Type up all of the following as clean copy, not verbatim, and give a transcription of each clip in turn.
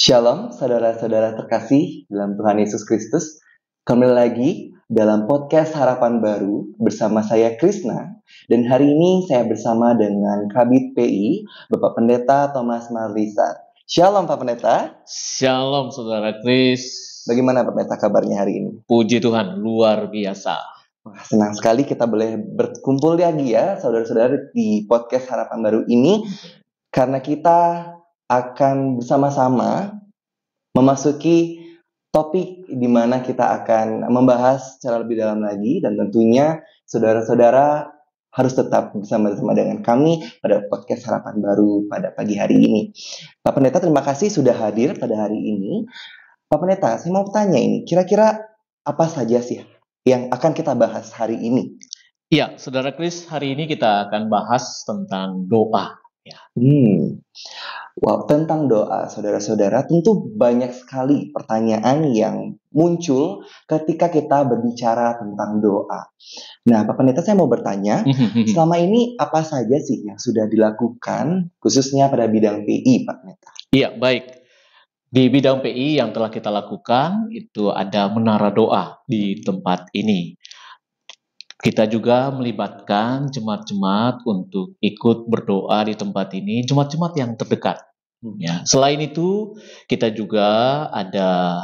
Shalom, saudara-saudara terkasih dalam Tuhan Yesus Kristus. Kembali lagi dalam podcast Harapan Baru bersama saya Krisna. Dan hari ini saya bersama dengan Kabid PI, Bapak Pendeta Thomas Marlisa. Shalom Pak Pendeta. Shalom Saudara Kris. Bagaimana Pak Pendeta kabarnya hari ini? Puji Tuhan, luar biasa. Wah, senang sekali kita boleh berkumpul lagi ya saudara-saudara di podcast Harapan Baru ini. Karena kita akan bersama-sama memasuki topik di mana kita akan membahas secara lebih dalam lagi, dan tentunya saudara-saudara harus tetap bersama-sama dengan kami pada podcast Harapan Baru pada pagi hari ini. Pak Pendeta, terima kasih sudah hadir pada hari ini. Pak Pendeta, saya mau tanya ini, kira-kira apa saja sih yang akan kita bahas hari ini? Ya, Saudara Kris, hari ini kita akan bahas tentang doa. Ya. Wow, tentang doa, saudara-saudara, tentu banyak sekali pertanyaan yang muncul ketika kita berbicara tentang doa. Nah, Pak Pendeta, saya mau bertanya, selama ini apa saja sih yang sudah dilakukan, khususnya pada bidang PI, Pak Pendeta? Iya, baik. Di bidang PI yang telah kita lakukan, itu ada menara doa di tempat ini. Kita juga melibatkan jemaat-jemaat untuk ikut berdoa di tempat ini, jemaat-jemaat yang terdekat. Ya. Selain itu, kita juga ada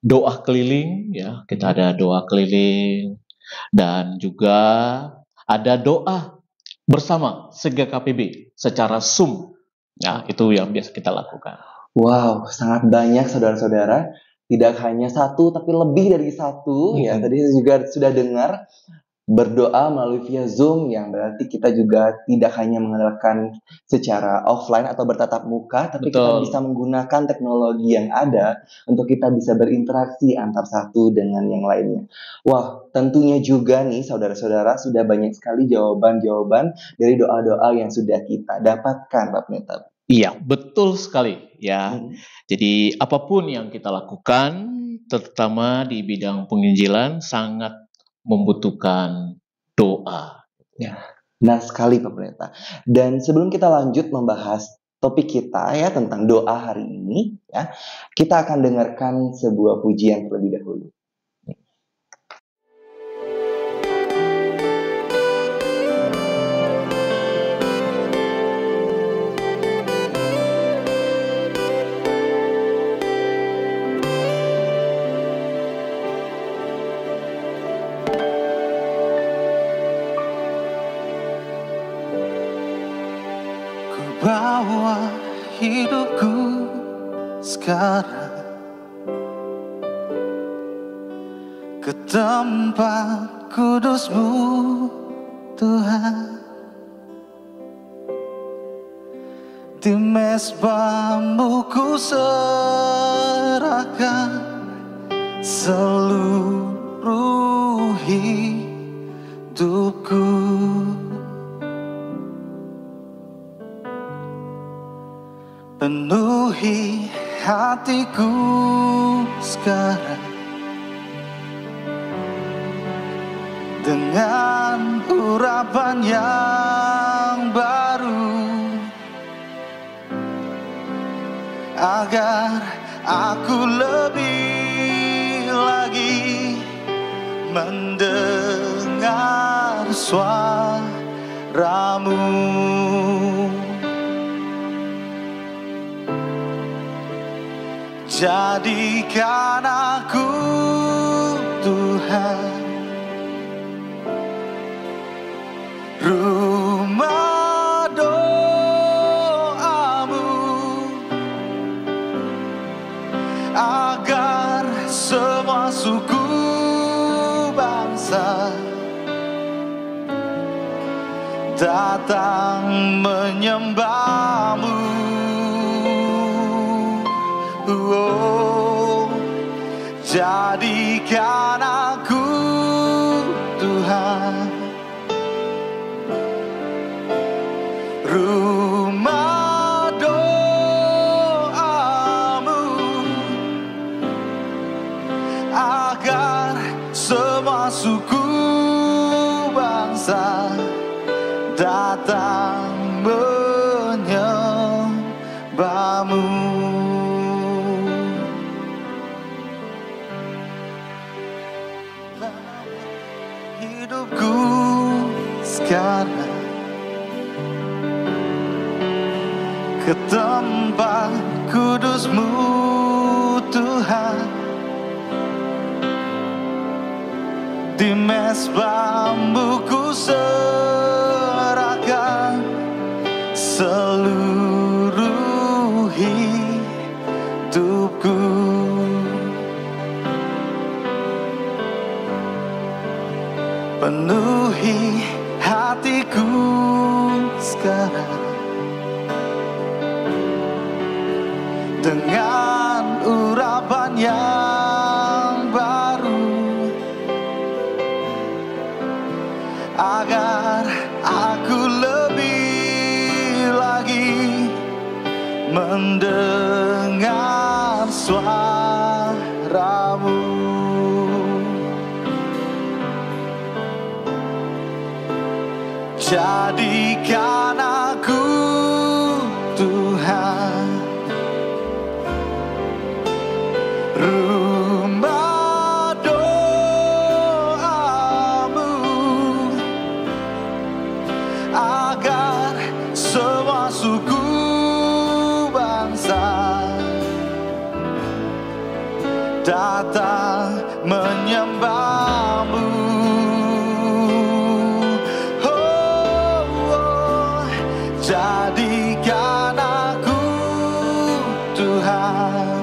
doa keliling, ya. Kita ada doa keliling, dan juga ada doa bersama se-GKPB secara Zoom. Nah, itu yang biasa kita lakukan. Wow, sangat banyak saudara-saudara. Tidak hanya satu, tapi lebih dari satu. Ya, tadi saya juga sudah dengar berdoa melalui via Zoom, yang berarti kita juga tidak hanya mengandalkan secara offline atau bertatap muka, tapi kita bisa menggunakan teknologi yang ada untuk kita bisa berinteraksi antar satu dengan yang lainnya. Wah, tentunya juga nih saudara-saudara sudah banyak sekali jawaban-jawaban dari doa-doa yang sudah kita dapatkan, Pak Pendeta. Iya, betul sekali ya. Jadi apapun yang kita lakukan, terutama di bidang penginjilan, sangat membutuhkan doa. Ya, benar sekali Pak Pendeta. Dan sebelum kita lanjut membahas topik kita ya tentang doa hari ini, ya, kita akan dengarkan sebuah pujian terlebih dahulu. Bawa hidupku sekarang ke tempat kudus-Mu, Tuhan. Di mezbah-Mu ku serahkan seluruh hidupku. Penuhi hatiku sekarang dengan urapan yang baru, agar aku lebih lagi mendengar suara-Mu. Jadikan aku, Tuhan, rumah doa-Mu, agar semua suku bangsa datang menyembah-Mu. Oh, jadikan aku, Tuhan, rumah doa-Mu, agar semua suku bangsa datang menyembah-Mu. sekarang ke tempat kudus-Mu Tuhan, di mezbah-Mu ku serahkan seluruh hidupku. Penuhi hatiku sekarang dengan urapan yang baru, agar aku lebih lagi mendengar suara-Mu. Jadikan aku, Tuhan, rumah doa-Mu, agar semua suku bangsa datang menyembah-Mu. Jadikan aku, Tuhan,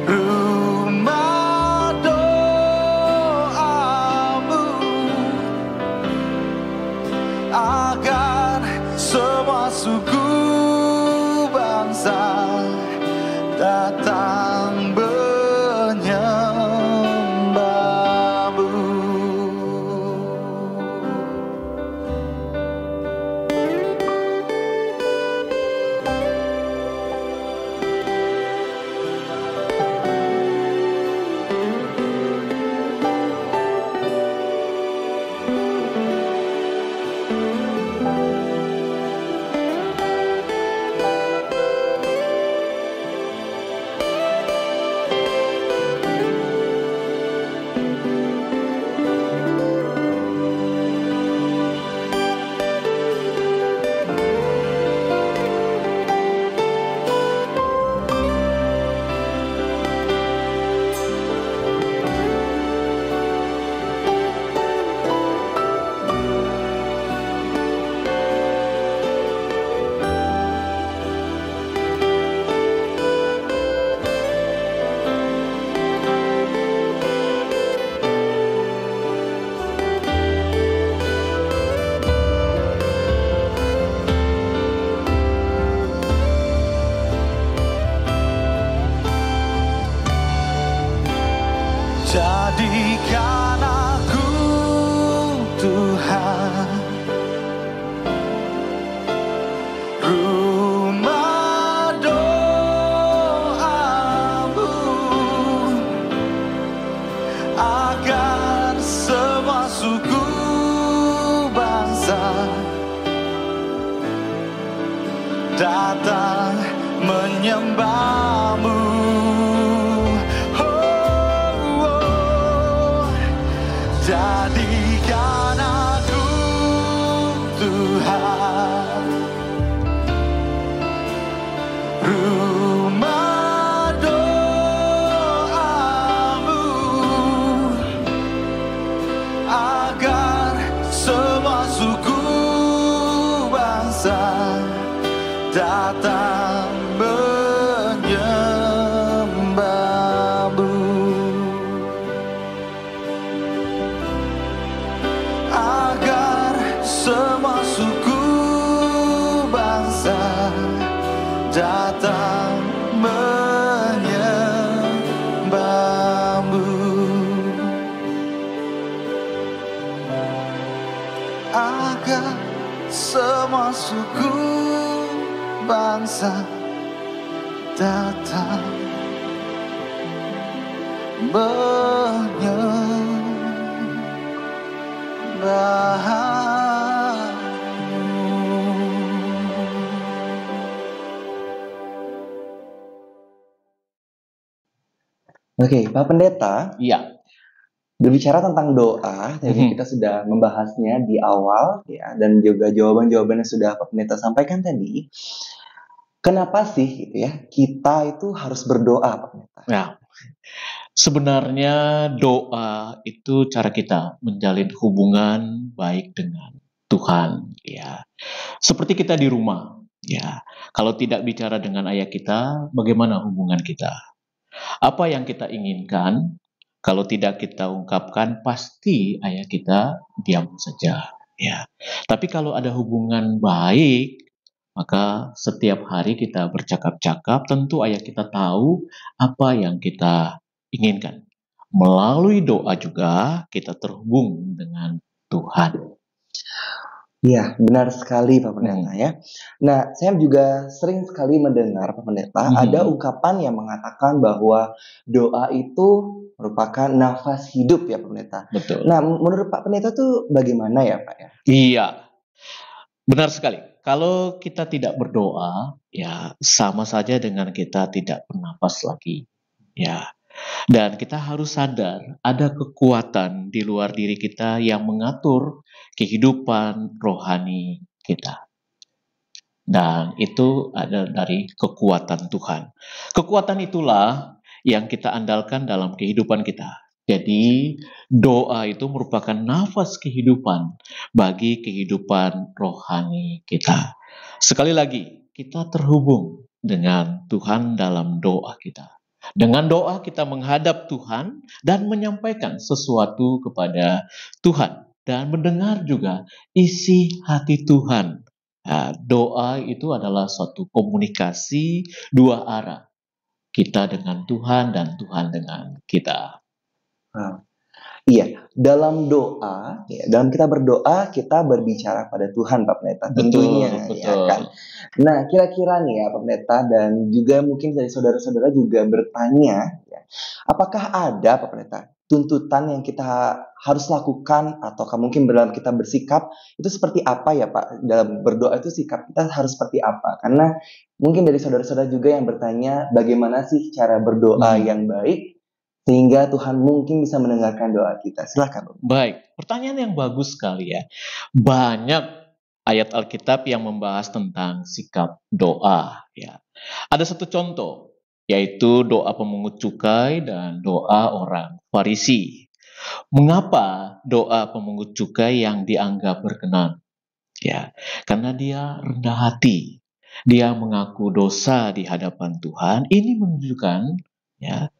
rumah doa-Mu, agar semua suku bangsa datang menyembah-Mu. Jadikan aku, Tuhan, rumah doa-Mu, agar semua suku bangsa datang menyembah-Mu. Jadikan aku, Tuhan, rumah doa-Mu, agar semua suku bangsa datang menyembah-Mu. Agar semua suku bangsa datang menyembah-Mu. Agar semua suku bangsa datang Oke, Pak Pendeta, Iya, Berbicara tentang doa, tadi kita sudah membahasnya di awal ya, dan juga jawaban-jawabannya sudah Pak Pendeta sampaikan tadi. Kenapa sih gitu ya kita itu harus berdoa, Pak Pendeta? Nah, sebenarnya doa itu cara kita menjalin hubungan baik dengan Tuhan, ya. Seperti kita di rumah, ya. Kalau tidak bicara dengan ayah kita, bagaimana hubungan kita? Apa yang kita inginkan, kalau tidak kita ungkapkan, pasti ayah kita diam saja, ya. Tapi kalau ada hubungan baik, maka setiap hari kita bercakap-cakap, tentu ayah kita tahu apa yang kita inginkan. Melalui doa juga kita terhubung dengan Tuhan. Iya, benar sekali Pak Pendeta ya. Nah, saya juga sering sekali mendengar Pak Pendeta ada ungkapan yang mengatakan bahwa doa itu merupakan nafas hidup ya Pak Pendeta. Betul. Nah, menurut Pak Pendeta tuh bagaimana ya Pak ya? Iya, benar sekali. Kalau kita tidak berdoa, ya sama saja dengan kita tidak bernafas lagi. Ya. Dan kita harus sadar ada kekuatan di luar diri kita yang mengatur kehidupan rohani kita. Dan itu ada dari kekuatan Tuhan. Kekuatan itulah yang kita andalkan dalam kehidupan kita. Jadi doa itu merupakan nafas kehidupan bagi kehidupan rohani kita. Sekali lagi, kita terhubung dengan Tuhan dalam doa kita. Dengan doa kita menghadap Tuhan dan menyampaikan sesuatu kepada Tuhan. Dan mendengar juga isi hati Tuhan. Nah, doa itu adalah suatu komunikasi dua arah. Kita dengan Tuhan dan Tuhan dengan kita. Iya, dalam doa, ya, dalam kita berdoa, kita berbicara pada Tuhan, Pak Pendeta, tentunya, Betul. ya kan. Nah, kira-kira nih ya, Pak Pendeta, dan juga mungkin dari saudara-saudara juga bertanya, ya, apakah ada, Pak Pendeta, tuntutan yang kita harus lakukan, atau mungkin dalam kita bersikap, itu seperti apa ya, Pak? Dalam berdoa itu sikap kita harus seperti apa? Karena mungkin dari saudara-saudara juga yang bertanya, bagaimana sih cara berdoa yang baik, sehingga Tuhan mungkin bisa mendengarkan doa kita. Silakan. Baik, pertanyaan yang bagus sekali ya. Banyak ayat Alkitab yang membahas tentang sikap doa. Ya. Ada satu contoh, yaitu doa pemungut cukai dan doa orang Farisi. Mengapa doa pemungut cukai yang dianggap berkenan? Ya, karena dia rendah hati. Dia mengaku dosa di hadapan Tuhan. Ini menunjukkan ya,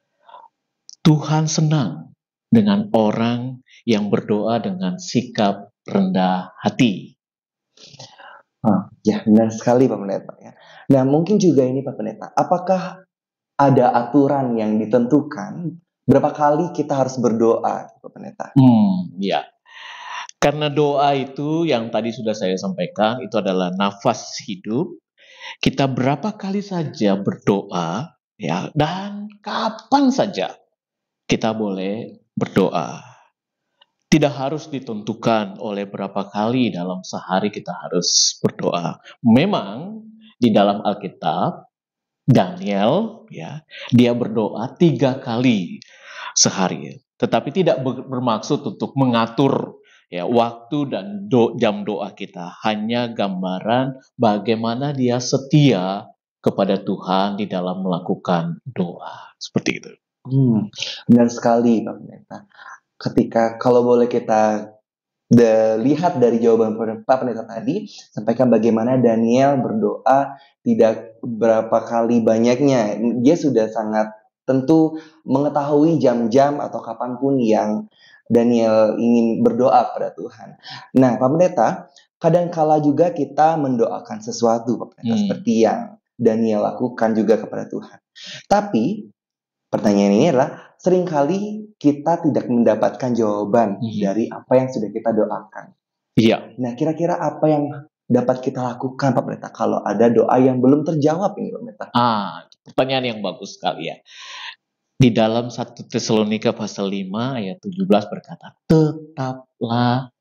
Tuhan senang dengan orang yang berdoa dengan sikap rendah hati. Ya, benar sekali Pak Pendeta. Ya. Nah, mungkin juga ini Pak Pendeta, apakah ada aturan yang ditentukan berapa kali kita harus berdoa, Pak Pendeta? Ya. Karena doa itu yang tadi sudah saya sampaikan, itu adalah nafas hidup. Kita berapa kali saja berdoa, ya, dan kapan saja kita boleh berdoa. Tidak harus ditentukan oleh berapa kali dalam sehari kita harus berdoa. Memang di dalam Alkitab, Daniel ya, dia berdoa 3 kali sehari. Tetapi tidak bermaksud untuk mengatur ya waktu dan jam doa kita. Hanya gambaran bagaimana dia setia kepada Tuhan di dalam melakukan doa. Seperti itu. Benar sekali Pak Pendeta. Ketika kalau boleh kita lihat dari jawaban Pak Pendeta tadi, sampaikan bagaimana Daniel berdoa tidak berapa kali banyaknya. Dia sudah sangat tentu mengetahui jam-jam atau kapanpun yang Daniel ingin berdoa pada Tuhan. Nah, Pak Pendeta, kadangkala juga kita mendoakan sesuatu, Pak Pendeta, seperti yang Daniel lakukan juga kepada Tuhan. Tapi pertanyaan ini adalah seringkali kita tidak mendapatkan jawaban dari apa yang sudah kita doakan. Iya. Nah, kira-kira apa yang dapat kita lakukan, Pak Pendeta, kalau ada doa yang belum terjawab ini, Pak Pendeta? Pertanyaan yang bagus sekali ya. Di dalam 1 Tesalonika pasal 5 ayat 17 berkata, tetaplah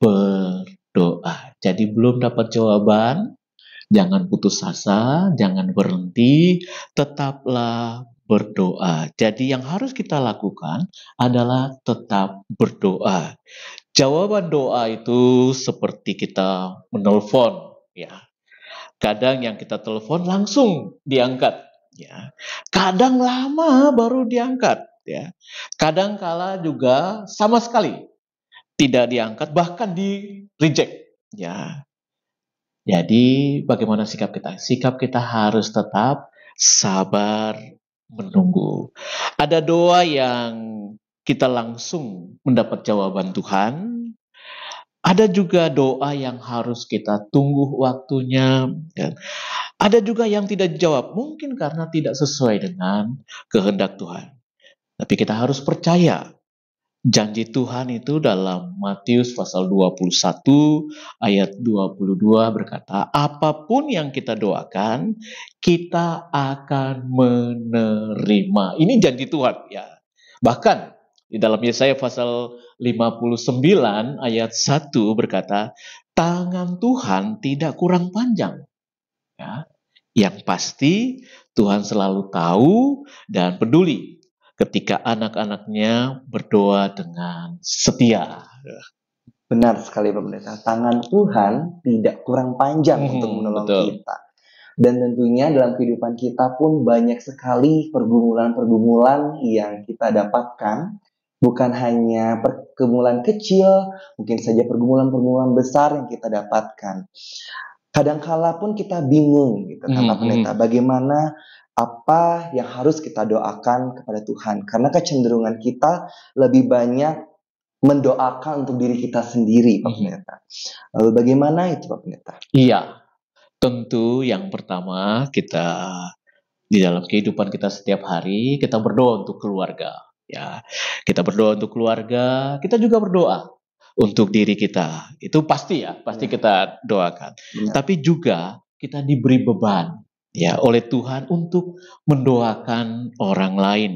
berdoa. Jadi belum dapat jawaban, jangan putus asa, jangan berhenti, tetaplah berdoa. Jadi yang harus kita lakukan adalah tetap berdoa. Jawaban doa itu seperti kita menelpon, ya. Kadang yang kita telepon langsung diangkat, ya. Kadang lama baru diangkat, ya. Kadang kala juga sama sekali tidak diangkat, bahkan di reject, ya. Jadi bagaimana sikap kita? Sikap kita harus tetap sabar menunggu. Ada doa yang kita langsung mendapat jawaban Tuhan. Ada juga doa yang harus kita tunggu waktunya. Ya. Ada juga yang tidak dijawab. Mungkin karena tidak sesuai dengan kehendak Tuhan. Tapi kita harus percaya. Janji Tuhan itu dalam Matius pasal 21 ayat 22 berkata, apapun yang kita doakan, kita akan menerima. Ini janji Tuhan, ya. Bahkan di dalam Yesaya pasal 59 ayat 1 berkata, tangan Tuhan tidak kurang panjang. Ya. Yang pasti Tuhan selalu tahu dan peduli ketika anak-anaknya berdoa dengan setia. Benar sekali Pak Pendeta. Tangan Tuhan tidak kurang panjang untuk menolong betul. kita. Dan tentunya dalam kehidupan kita pun banyak sekali pergumulan-pergumulan yang kita dapatkan. Bukan hanya pergumulan kecil, mungkin saja pergumulan-pergumulan besar yang kita dapatkan. Kadangkala pun kita bingung gitu kan Pak Pendeta. Bagaimana apa yang harus kita doakan kepada Tuhan. Karena kecenderungan kita lebih banyak mendoakan untuk diri kita sendiri, Pak Pendeta. Lalu bagaimana itu, Pak Pendeta? Iya, tentu yang pertama kita di dalam kehidupan kita setiap hari kita berdoa untuk keluarga. Ya, kita berdoa untuk keluarga, kita juga berdoa untuk diri kita. Itu pasti ya, pasti kita doakan. Tapi juga kita diberi beban ya oleh Tuhan untuk mendoakan orang lain.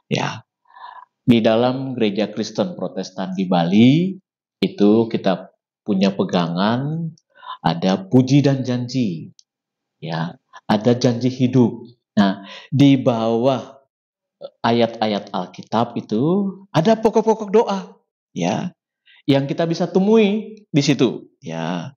Ya. Di dalam gereja Kristen Protestan di Bali itu kita punya pegangan ada puji dan janji. Ya, ada janji hidup. Nah, di bawah ayat-ayat Alkitab itu ada pokok-pokok doa, ya, yang kita bisa temui di situ, ya.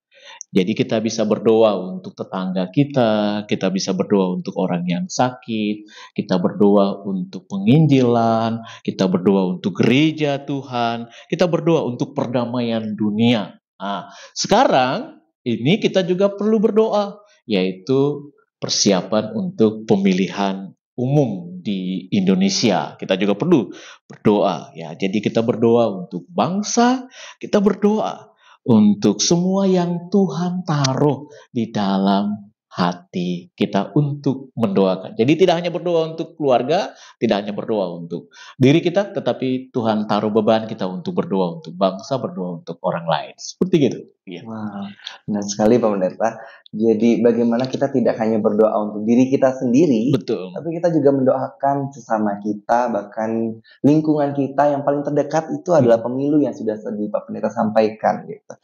Jadi kita bisa berdoa untuk tetangga kita bisa berdoa untuk orang yang sakit, kita berdoa untuk penginjilan, kita berdoa untuk gereja Tuhan, kita berdoa untuk perdamaian dunia. Nah, sekarang ini kita juga perlu berdoa, yaitu persiapan untuk pemilihan umum di Indonesia. Kita juga perlu berdoa, ya. Jadi kita berdoa untuk bangsa, kita berdoa untuk semua yang Tuhan taruh di dalam hati kita untuk mendoakan. Jadi tidak hanya berdoa untuk keluarga, tidak hanya berdoa untuk diri kita, tetapi Tuhan taruh beban kita untuk berdoa untuk bangsa, berdoa untuk orang lain. Seperti gitu. Ya. Wow, benar sekali Pak Pendeta. Jadi bagaimana kita tidak hanya berdoa untuk diri kita sendiri, Betul. tapi kita juga mendoakan sesama kita, bahkan lingkungan kita yang paling terdekat itu adalah pemilu yang sudah tadi Pak Pendeta sampaikan. Gitu.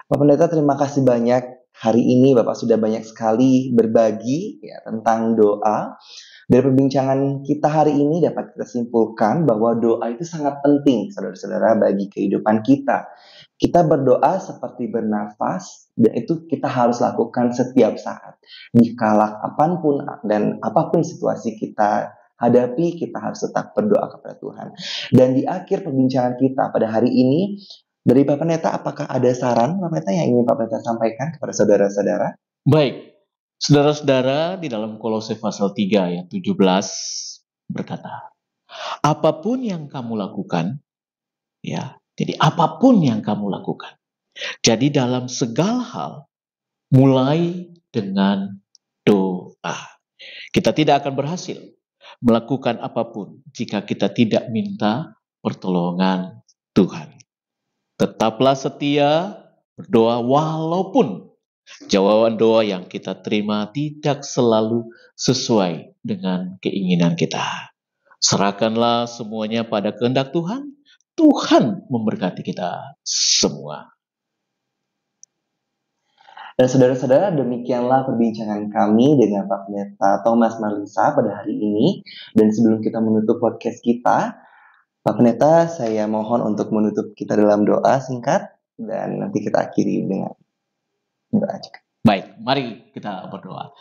Pak Pendeta, terima kasih banyak. Hari ini Bapak sudah banyak sekali berbagi ya, tentang doa. Dari perbincangan kita hari ini dapat kita simpulkan bahwa doa itu sangat penting, saudara-saudara, bagi kehidupan kita. Kita berdoa seperti bernafas, dan itu kita harus lakukan setiap saat. Dikala apapun dan apapun situasi kita hadapi, kita harus tetap berdoa kepada Tuhan. Dan di akhir perbincangan kita pada hari ini, dari Pak Pendeta, apakah ada saran Pak Pendeta yang ingin Pak Pendeta sampaikan kepada saudara-saudara? Baik, saudara-saudara, di dalam Kolose pasal 3 ayat 17 berkata, apapun yang kamu lakukan, ya, jadi apapun yang kamu lakukan. Jadi dalam segala hal, mulai dengan doa. Kita tidak akan berhasil melakukan apapun jika kita tidak minta pertolongan Tuhan. Tetaplah setia berdoa walaupun jawaban doa yang kita terima tidak selalu sesuai dengan keinginan kita. Serahkanlah semuanya pada kehendak Tuhan. Tuhan memberkati kita semua. Dan saudara-saudara, demikianlah perbincangan kami dengan Pak Pendeta Thomas Marlisa pada hari ini. Dan sebelum kita menutup podcast kita, Pak Pendeta, saya mohon untuk menutup kita dalam doa singkat, dan nanti kita akhiri dengan doa juga. Baik, mari kita berdoa.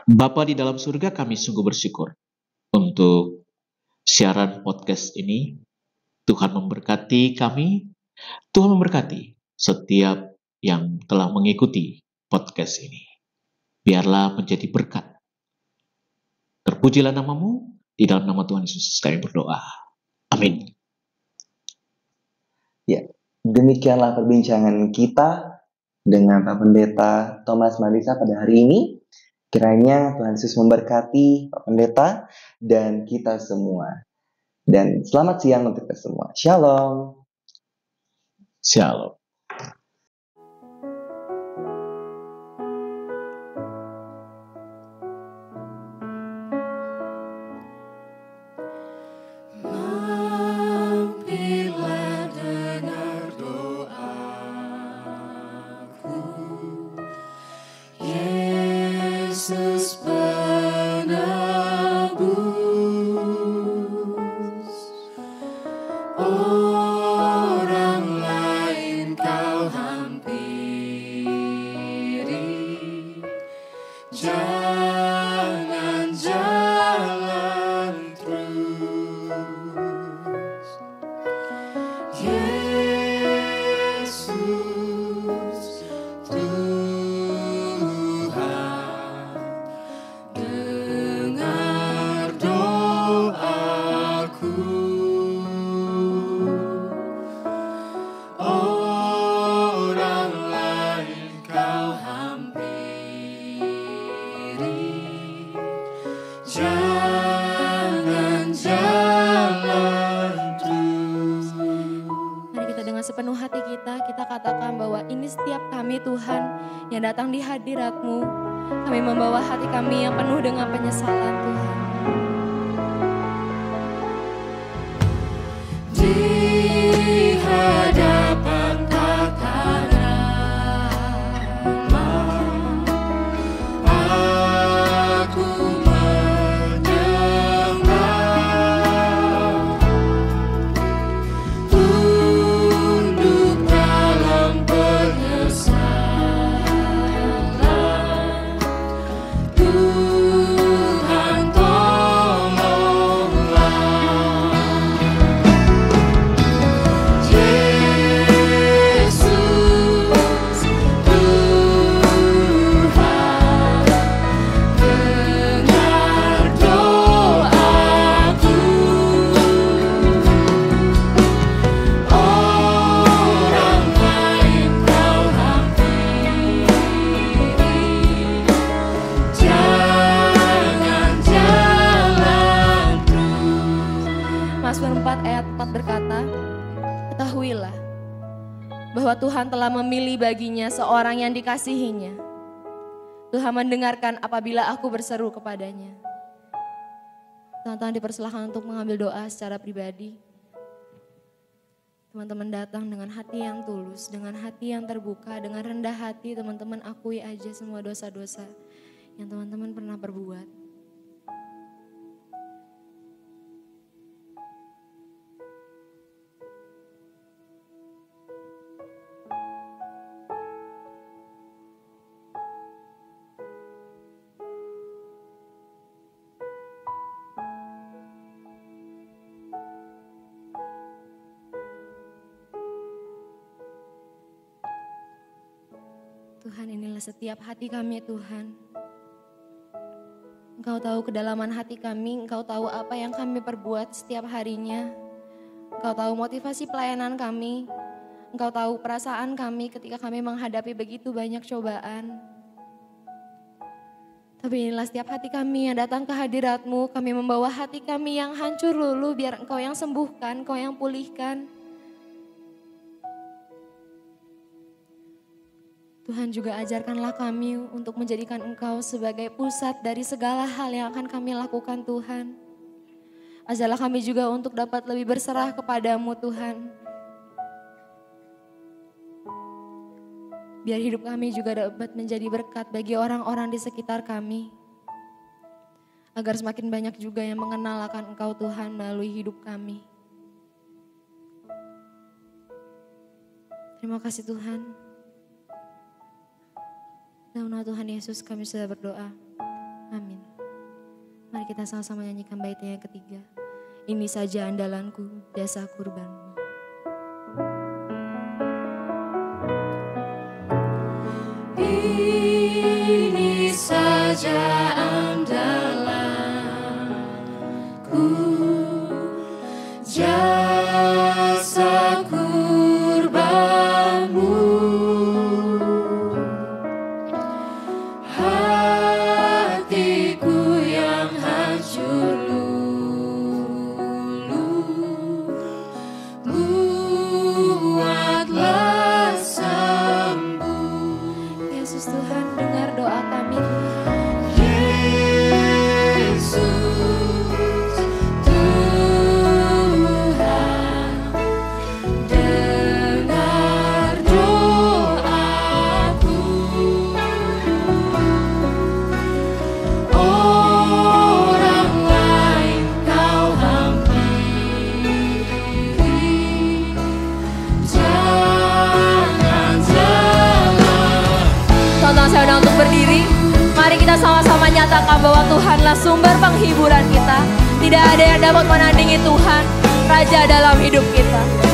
Bapa di dalam surga, kami sungguh bersyukur untuk siaran podcast ini. Tuhan memberkati kami, Tuhan memberkati setiap yang telah mengikuti podcast ini. Biarlah menjadi berkat. Terpujilah namamu, di dalam nama Tuhan Yesus kami berdoa. Amin. Ya, demikianlah perbincangan kita dengan Pak Pendeta Thomas Marlisa pada hari ini. Kiranya Tuhan Yesus memberkati Pak Pendeta dan kita semua. Dan selamat siang untuk kita semua. Shalom. Shalom. Mampilah dengar doaku, Yesus penebus. Orang lain kau hampiri, jangan jalan terus. Yesus Tuhan, dengar doaku. Orang lain kau hampiri, jangan jalan terus. Mari kita dengan sepenuh hati kita katakan bahwa ini setiap kami Tuhan yang datang di hadirat-Mu. Kami membawa hati kami yang penuh dengan penyesalan Tuhan. Di hadapan tata nama, aku menyembah, tunduk dalam penyesalan. Tuhan tolonglah. Yesus Tuhan, dengar doaku. Orang lain kau hampiri, jangan jalan terus. Mazmur 4 ayat 4 berkata, ketahuilah bahwa Tuhan telah memilih baginya seorang yang dikasihinya. Tuhan mendengarkan apabila aku berseru kepadanya. Teman-teman dipersilahkan untuk mengambil doa secara pribadi. Teman-teman datang dengan hati yang tulus, dengan hati yang terbuka, dengan rendah hati teman-teman akui aja semua dosa-dosa yang teman-teman pernah perbuat. Tuhan, inilah setiap hati kami Tuhan. Engkau tahu kedalaman hati kami, Engkau tahu apa yang kami perbuat setiap harinya. Engkau tahu motivasi pelayanan kami, Engkau tahu perasaan kami ketika kami menghadapi begitu banyak cobaan. Tapi inilah setiap hati kami yang datang ke hadirat-Mu, kami membawa hati kami yang hancur lulu biar Engkau yang sembuhkan, Engkau yang pulihkan. Tuhan juga ajarkanlah kami untuk menjadikan Engkau sebagai pusat dari segala hal yang akan kami lakukan Tuhan. Ajarlah kami juga untuk dapat lebih berserah kepadamu Tuhan. Biar hidup kami juga dapat menjadi berkat bagi orang-orang di sekitar kami. Agar semakin banyak juga yang mengenal akan Engkau Tuhan melalui hidup kami. Terima kasih Tuhan. Dalam nama Tuhan Yesus kami sudah berdoa. Amin. Mari kita sama-sama nyanyikan baitnya yang ketiga. Ini saja andalanku, jasa kurbanmu. Ini saja andalanku, jasa kurbanmu. Hatiku yang hancur luluh, buatlah sembuh. Yesus Tuhan, dengar doa kami. Yesus Tuhan, dengar doaku. Orang lain kau hampiri, jangan jalan. Tonton saya undang untuk berdiri. Mari kita sama-sama nyatakan bahwa Tuhanlah sumber penghiburan kita. Tidak ada yang dapat menandingi Tuhan, Raja dalam hidup kita.